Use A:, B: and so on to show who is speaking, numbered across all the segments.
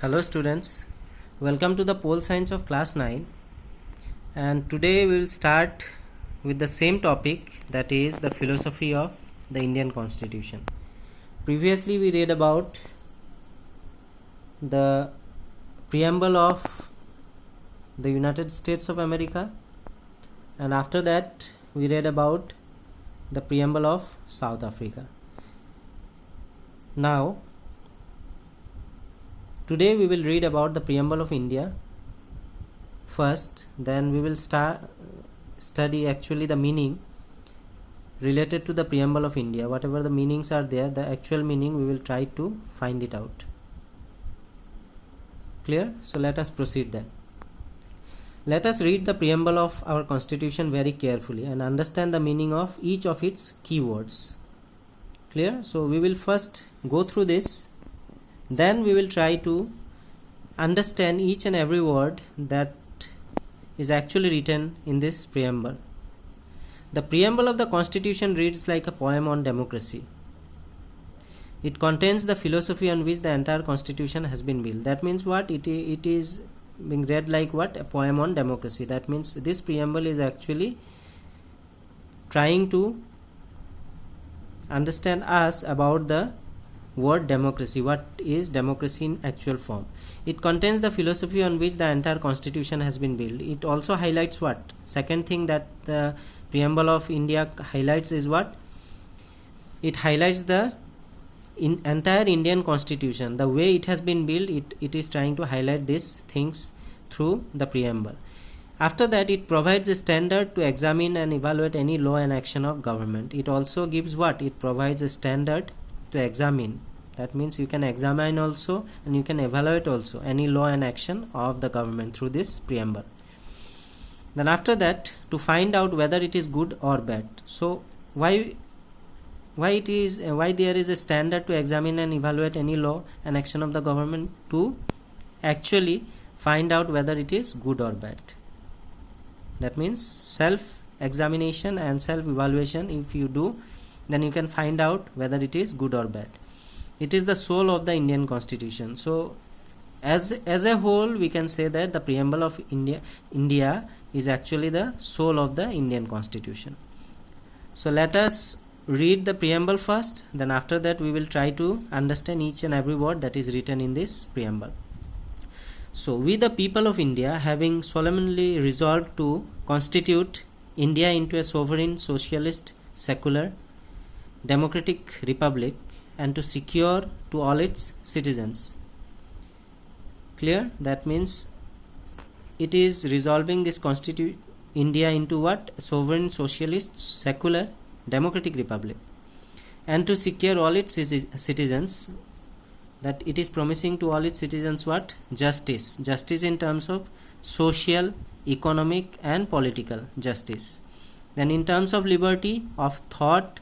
A: Hello students, welcome to the Pole Science of class 9, and today we will start with the same topic, that is the philosophy of the Indian Constitution. Previously we read about the preamble of the United States of America, and after that we read about the preamble of South Africa. Now today we will read about the preamble of India first, then we will study actually the meaning related to the preamble of India. Whatever the meanings are there, the actual meaning we will try to find it out. Clear? So let us proceed then. Let us read the preamble of our constitution very carefully and understand the meaning of each of its keywords. Clear? So we will first go through this, then we will try to understand each and every word that is actually written in this preamble. The preamble of the Constitution reads like a poem on democracy. It contains the philosophy on which the entire Constitution has been built. That means what? It is being read like what? A poem on democracy. That means this preamble is actually trying to understand us about the word democracy. What is democracy in actual form? It contains the philosophy on which the entire Constitution has been built. It also highlights what? Second thing that the preamble of India highlights is what? It highlights the entire Indian Constitution. The way it has been built, it is trying to highlight these things through the preamble. After that, it provides a standard to examine and evaluate any law and action of government. It also gives what? It provides a standard to examine. That means you can examine also and you can evaluate also any law and action of the government through this preamble. Then after that, to find out whether it is good or bad. So why there is a standard to examine and evaluate any law and action of the government? To actually find out whether it is good or bad. That means self examination and self evaluation. If you do, then you can find out whether it is good or bad. It is the soul of the Indian Constitution. So as a whole, we can say that the preamble of India is actually the soul of the Indian Constitution. So let us read the preamble first, then after that we will try to understand each and every word that is written in this preamble. So we the people of India, having solemnly resolved to constitute India into a sovereign, socialist, secular, democratic republic, and to secure to all its citizens. Clear? That means it is resolving this constitute India into what? Sovereign, socialist, secular, democratic republic, and to secure all its citizens. That it is promising to all its citizens what? Justice. Justice in terms of social, economic and political justice. Then in terms of liberty of thought,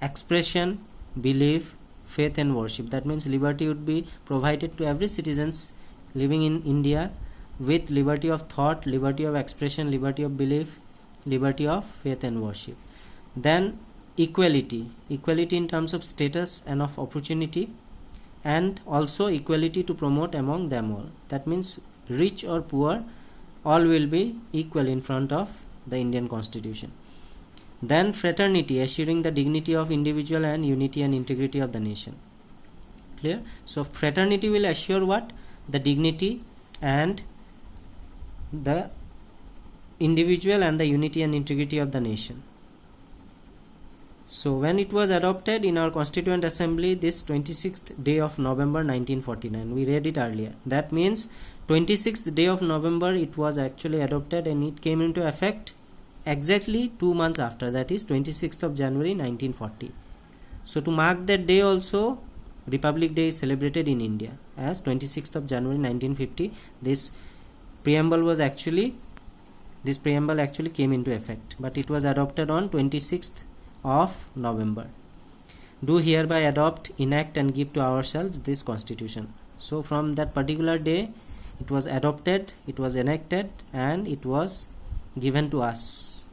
A: expression, belief, faith and worship. That means liberty would be provided to every citizens living in India with liberty of thought, liberty of expression, liberty of belief, liberty of faith and worship. Then equality in terms of status and of opportunity, and also equality to promote among them all. That means rich or poor, all will be equal in front of the Indian Constitution. Then fraternity, assuring the dignity of individual and unity and integrity of the nation. Clear? So fraternity will assure what? The dignity and the individual and the unity and integrity of the nation. So when it was adopted in our Constituent Assembly, this 26th day of November 1949, we read it earlier. That means 26th day of November it was actually adopted, and it came into effect exactly 2 months after, that is 26th of January 1940. So to mark that day also, Republic Day is celebrated in India as 26th of January 1950. This preamble actually came into effect, but it was adopted on 26th of November. Do hereby adopt, enact and give to ourselves this constitution. So from that particular day it was adopted, it was enacted, and it was given to us.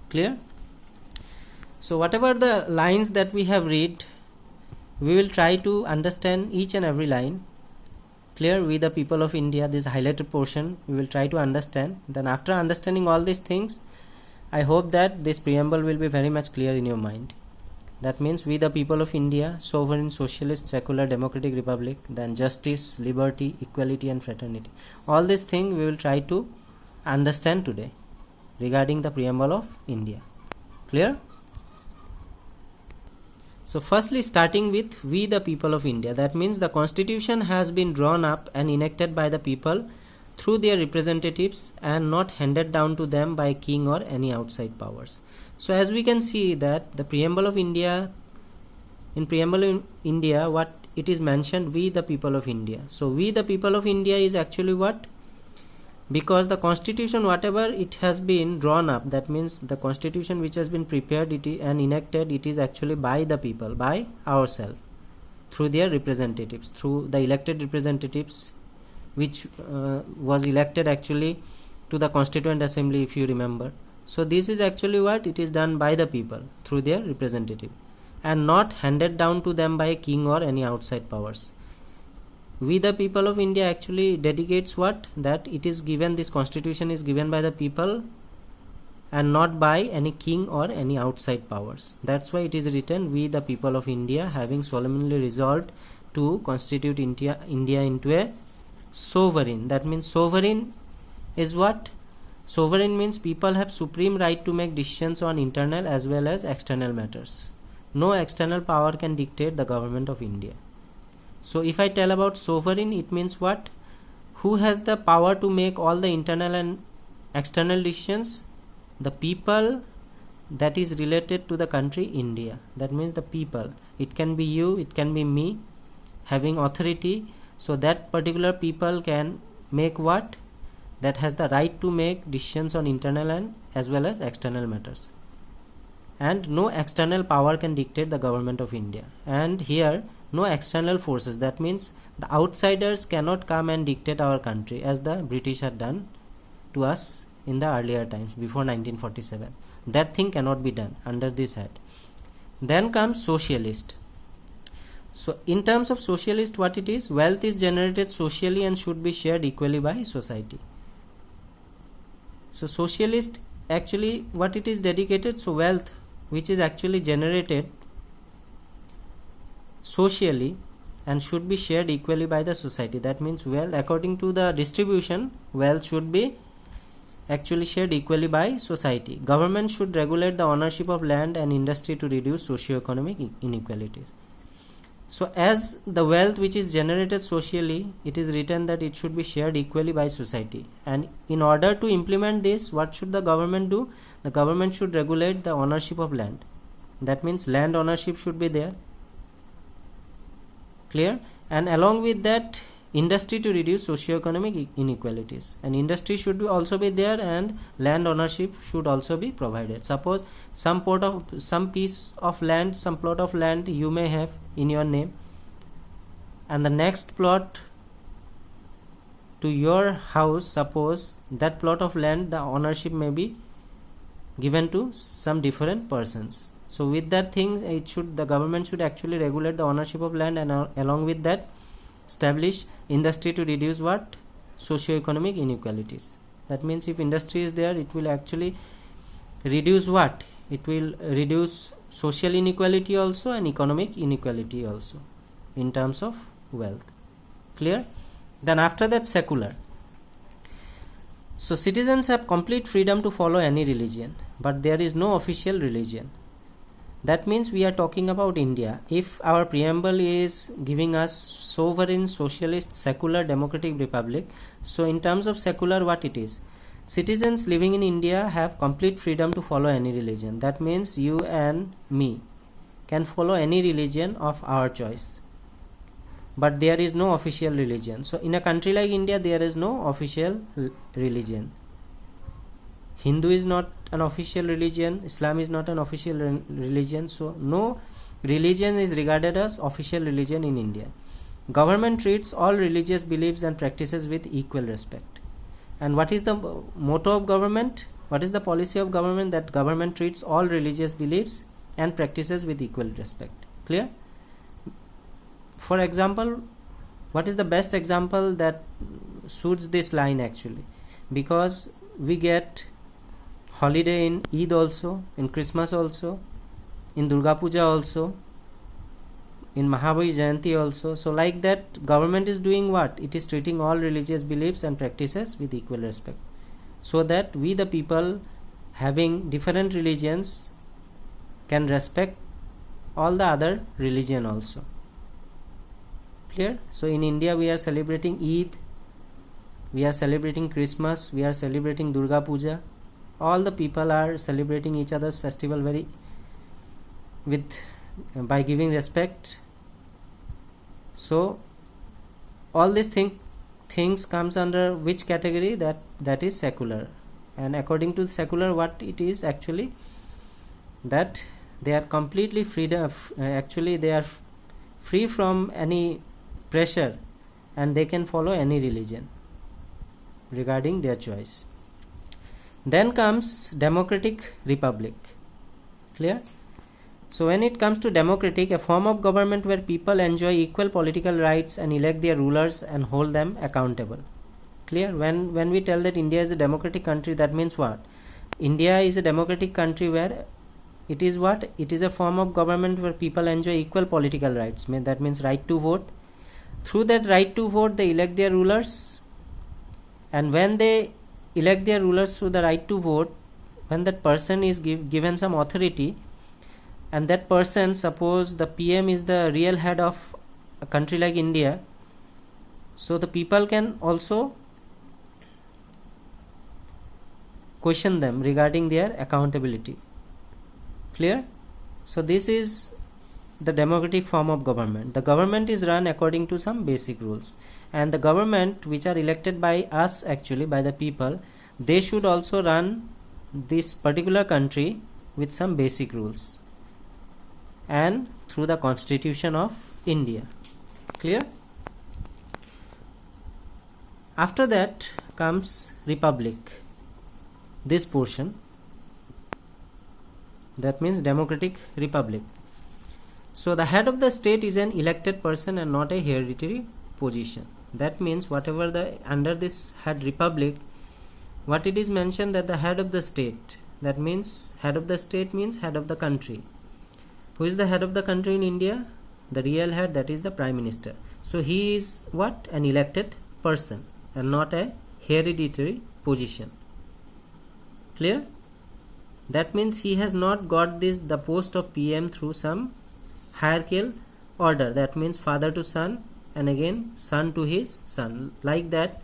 A: Clear? So whatever the lines that we have read, we will try to understand each and every line. Clear? We the people of India, this highlighted portion we will try to understand. Then after understanding all these things, I hope that this preamble will be very much clear in your mind. That means we the people of India, sovereign, socialist, secular, democratic republic, then justice, liberty, equality and fraternity. All these things we will try to understand today regarding the preamble of India. Clear? So firstly, starting with we the people of India, that means the constitution has been drawn up and enacted by the people through their representatives and not handed down to them by king or any outside powers. So as we can see that the preamble of India, in preamble in India, what it is mentioned, we the people of India. So we the people of India is actually what? Because the constitution, whatever it has been drawn up, that means the constitution which has been prepared and enacted, it is actually by the people, by ourselves, through their representatives, through the elected representatives, which was elected actually to the Constituent Assembly, if you remember. So this is actually what it is done by the people through their representative and not handed down to them by a king or any outside powers. We the people of India actually dedicates what? That it is given, this constitution is given by the people and not by any king or any outside powers. That's why it is written, we the people of India having solemnly resolved to constitute India into a sovereign. That means sovereign is what? Sovereign means people have supreme right to make decisions on internal as well as external matters. No external power can dictate the government of India. So if I tell about sovereign, it means what? Who has the power to make all the internal and external decisions? The people that is related to the country India. That means the people. It can be you, it can be me, having authority. So that particular people can make what? That has the right to make decisions on internal and as well as external matters. And no external power can dictate the government of India. And here, no external forces. That means the outsiders cannot come and dictate our country as the British had done to us in the earlier times before 1947. That thing cannot be done under this head. Then comes socialist. So in terms of socialist, what it is? Wealth is generated socially and should be shared equally by society. So socialist actually what it is dedicated? So wealth which is actually generated socially and should be shared equally by the society. That means wealth, according to the distribution, wealth should be actually shared equally by society. Government should regulate the ownership of land and industry to reduce socio-economic inequalities. So as the wealth which is generated socially, it is written that it should be shared equally by society. And in order to implement this, what should the government do? The government should regulate the ownership of land. That means land ownership should be there. Clear? And along with that, industry to reduce socio-economic inequalities. And industry should also be there and land ownership should also be provided. Suppose some piece of land, some plot of land you may have in your name, and the next plot to your house, suppose that plot of land, the ownership may be given to some different persons. So with that thing, the government should actually regulate the ownership of land and along with that establish industry to reduce what? Socio-economic inequalities. That means if industry is there, it will actually reduce what? It will reduce social inequality also and economic inequality also in terms of wealth. Clear? Then after that, secular. So citizens have complete freedom to follow any religion, but there is no official religion. That means we are talking about India. If our preamble is giving us sovereign, socialist, secular, democratic republic, so in terms of secular, what it is? Citizens living in India have complete freedom to follow any religion. That means you and me can follow any religion of our choice. But there is no official religion. So in a country like India, there is no official religion. Hindu is not an official religion, Islam is not an official religion, so no religion is regarded as official religion in India. Government treats all religious beliefs and practices with equal respect. And what is the motto of government? What is the policy of government? That government treats all religious beliefs and practices with equal respect. Clear? For example, What is the best example that suits this line actually? Because we get holiday in Eid also, in Christmas also, in Durga Puja also, in Mahavir Jayanti also. So like that, government is doing what? It is treating all religious beliefs and practices with equal respect, so that we the people having different religions can respect all the other religion also. Clear? So in India we are celebrating Eid, we are celebrating Christmas, we are celebrating Durga Puja. All the people are celebrating each other's festival by giving respect. So all these things comes under which category? That is secular. And according to secular, what it is actually, that they are completely freedom. Actually, they are free from any pressure, and they can follow any religion regarding their choice. Then comes democratic republic. Clear? So when it comes to democratic, a form of government where people enjoy equal political rights and elect their rulers and hold them accountable. Clear? When we tell that India is a democratic country, that means what? India is a democratic country where it is what? It is a form of government where people enjoy equal political rights. That means right to vote. Through that right to vote, they elect their rulers, and when they elect their rulers through the right to vote, when that person is given some authority, and that person, suppose the PM is the real head of a country like India, so the people can also question them regarding their accountability. Clear? So this is the democratic form of government. The government is run according to some basic rules, and the government which are elected by us, actually by the people, they should also run this particular country with some basic rules and through the Constitution of India. Clear? After that comes republic, this portion, that means democratic republic. So the head of the state is an elected person and not a hereditary position. That means whatever under this head republic, what it is mentioned, that the head of the state, that means head of the state means head of the country. Who is the head of the country in India? The real head, that is the Prime Minister. So he is what? An elected person and not a hereditary position. Clear? That means he has not got the post of PM through some hierarchical order. That means father to son, and again son to his son, like that,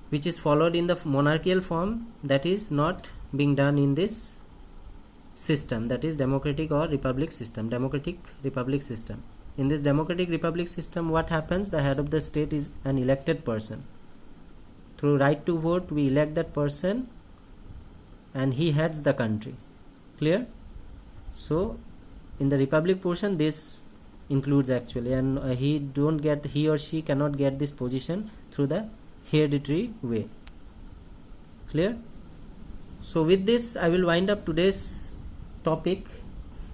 A: which is followed in the monarchical form. That is not being done in this system, that is democratic or republic system. Democratic republic system. In this democratic republic system, what happens? The head of the state is an elected person. Through right to vote, we elect that person, and he heads the country. Clear? So in the republic portion, this includes actually, and he or she cannot get this position through the hereditary way. Clear? So with this, I will wind up today's topic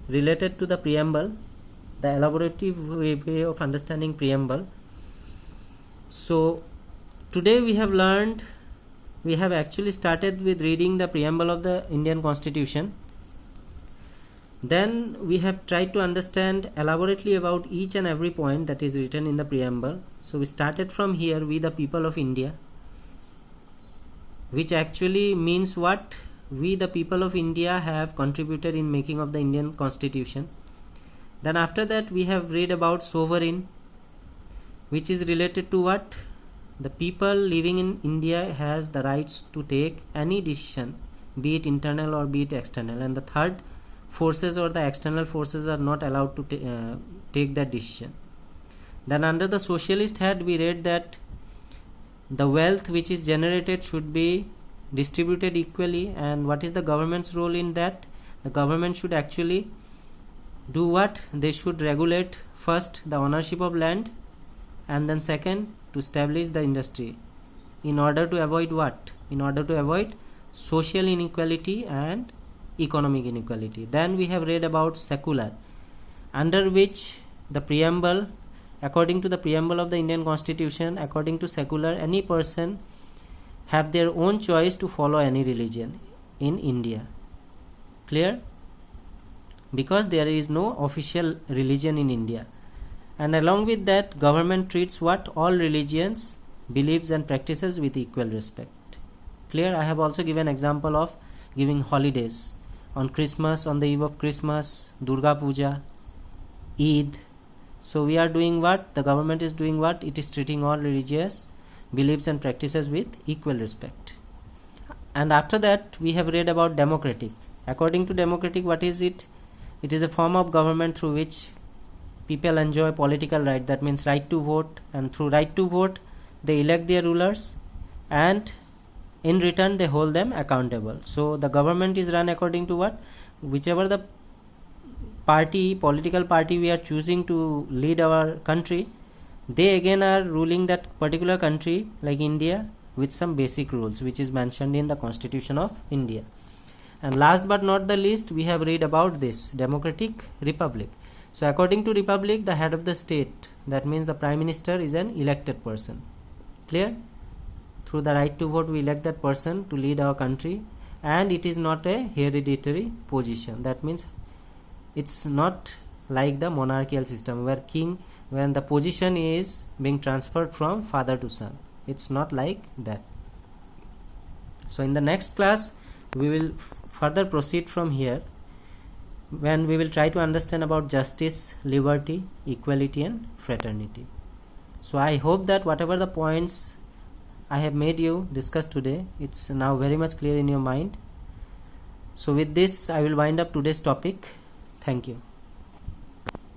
A: related to the preamble, the elaborative way of understanding preamble. So today we have actually started with reading the preamble of the Indian Constitution. Then we have tried to understand elaborately about each and every point that is written in the preamble. So we started from here, we the people of India, which actually means what? We the people of India have contributed in making of the Indian Constitution. Then after that we have read about sovereign, which is related to what? The people living in India has the rights to take any decision, be it internal or be it external, and the third forces or the external forces are not allowed to take that decision. Then under the socialist head, we read that the wealth which is generated should be distributed equally, and what is the government's role in that? The government should actually do what? They should regulate first the ownership of land, and then second to establish the industry, in order to avoid what? In order to avoid social inequality and economic inequality. Then we have read about secular, under which the preamble according to the preamble of the Indian Constitution, according to secular, any person have their own choice to follow any religion in India. Clear? Because there is no official religion in India. And along with that, government treats what? All religions, beliefs and practices with equal respect. Clear? I have also given example of giving holidays on Christmas, on the eve of Christmas, Durga Puja, Eid. So we are doing what? The government is doing what? It is treating all religious beliefs and practices with equal respect. And after that, we have read about democratic. According to democratic, what is it? It is a form of government through which people enjoy political right, that means right to vote, and through right to vote they elect their rulers and in return they hold them accountable. So the government is run according to what? Whichever the political party we are choosing to lead our country, they again are ruling that particular country, like India, with some basic rules which is mentioned in the Constitution of India. And last but not the least, we have read about this democratic republic. So according to republic, the head of the state, that means the prime minister, is an elected person. Clear? Through the right to vote we elect that person to lead our country, and it is not a hereditary position. That means it's not like the monarchical system where when the position is being transferred from father to son. It's not like that. So in the next class we will further proceed from here, when we will try to understand about justice, liberty, equality and fraternity. So I hope that whatever the points I have made you discuss today, it's now very much clear in your mind. So with this I will wind up today's topic. Thank you.